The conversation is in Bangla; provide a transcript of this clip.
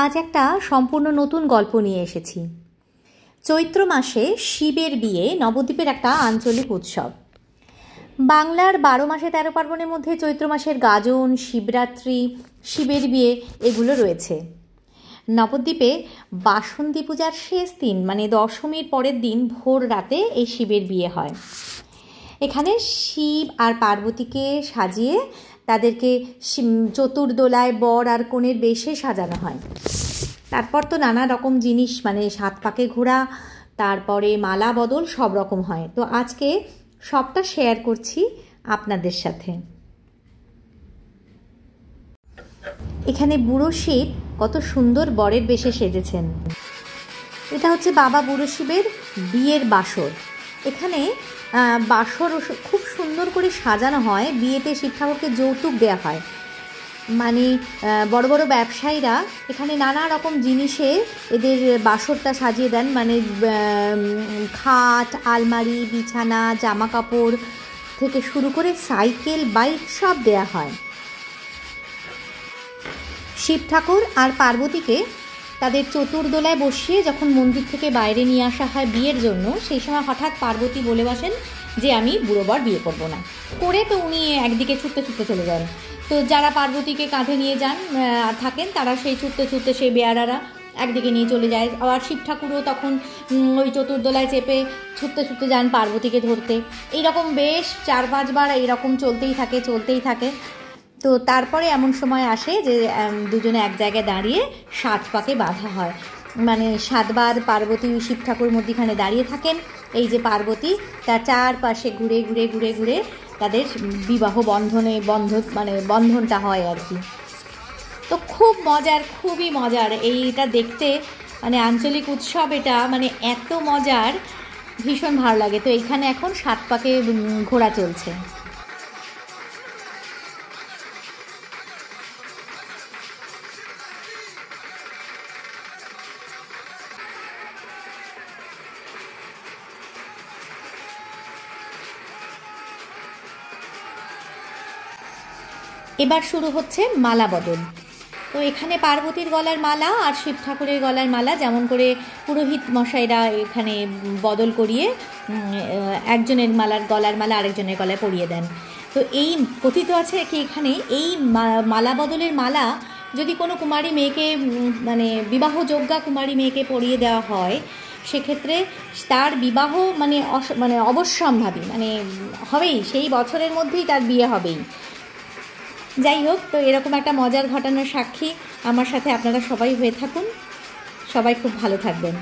আজ একটা সম্পূর্ণ নতুন গল্প নিয়ে এসেছি। চৈত্র মাসে শিবের বিয়ে নবদ্বীপের একটা আঞ্চলিক উৎসব। বাংলার 12 মাসে 13 পার্বণের মধ্যে চৈত্র মাসের গাজন, শিবরাত্রি, শিবের বিয়ে এগুলো রয়েছে। নবদ্বীপে বাসন্তী পূজার শেষ দিন মানে দশমীর পরের দিন ভোর রাতে এই শিবের বিয়ে হয়। এখানে শিব আর পার্বতীকে সাজিয়ে তাদেরকে চতুর্দোলায় বর আর কনের বেশে সাজানো হয়। তারপর তো নানা রকম জিনিস মানে 7 পাকে ঘোরা, তারপরে মালা বদল সব রকম হয়। তো আজকে সবটা শেয়ার করছি আপনাদের সাথে। এখানে বুড়ো শিব কত সুন্দর বরের বেশে সেজেছেন। এটা হচ্ছে বাবা বুড়ো শিবের বিয়ের বাসর। এখানে বাসর খুব সুন্দর করে সাজানো হয়। বিয়েতে শিব ঠাকুরকে যৌতুক দেওয়া হয়। মানে বড় বড় ব্যবসায়ীরা এখানে নানা রকম জিনিসে এদের বাসরটা সাজিয়ে দেন। মানে খাট, আলমারি, বিছানা, জামা কাপড় থেকে শুরু করে সাইকেল, বাইক সব দেয়া হয়। শিব ঠাকুর আর পার্বতীকে তাদের চতুর্দোলায় বসিয়ে যখন মন্দির থেকে বাইরে নিয়ে আসা হয় বিয়ের জন্য, সেই সময় হঠাৎ পার্বতী বলে বসেন যে আমি বুড়ো বর বিয়ে করবো না। করে তো উনি একদিকে ছুটতে ছুটতে চলে যান। তো যারা পার্বতীকে কাঁধে নিয়ে যান থাকেন তারা সেই ছুটতে ছুটতে সেই বেয়ারারা একদিকে নিয়ে চলে যায়। আবার শিব ঠাকুরও তখন ওই চতুর্দোলায় চেপে ছুটতে ছুটতে যান পার্বতীকে ধরতে। এইরকম বেশ 4-5 বার এইরকম চলতেই থাকে। তো তারপরে এমন সময় আসে যে দুজনে এক জায়গায় দাঁড়িয়ে 7 পাকে বাঁধা হয়। মানে 7 বার পার্বতী শিব ঠাকুর মধ্যিখানে দাঁড়িয়ে থাকেন। এই যে পার্বতী তার চারপাশে ঘুরে ঘুরে ঘুরে ঘুরে তাদের বিবাহ বন্ধনটা হয় আর কি। তো খুব মজার, খুবই মজার এইটা দেখতে। মানে আঞ্চলিক উৎসব এটা, মানে এত মজার, ভীষণ ভালো লাগে। তো এইখানে এখন 7 পাকে ঘোরা চলছে। এবার শুরু হচ্ছে মালা বদল। তো এখানে পার্বতীর গলার মালা আর শিব ঠাকুরের গলার মালা যেমন করে পুরোহিত মশাইরা এখানে বদল করিয়ে একজনের গলার মালা আরেকজনের গলায় পরিয়ে দেন। তো এই কথিত আছে কি এখানে এই মালা বদলের মালা যদি কোনো কুমারী মেয়েকে মানে বিবাহযোগ্যা কুমারী মেয়েকে পরিয়ে দেওয়া হয়, সেক্ষেত্রে তার বিবাহ মানে অবশ্যম্ভাবী, মানে হবেই, সেই বছরের মধ্যেই তার বিয়ে হবেই। যাই হোক, তো এরকম একটা মজার ঘটনার সাক্ষী আমার সাথে আপনারা সবাই হয়ে থাকুন। সবাই খুব ভালো থাকবেন।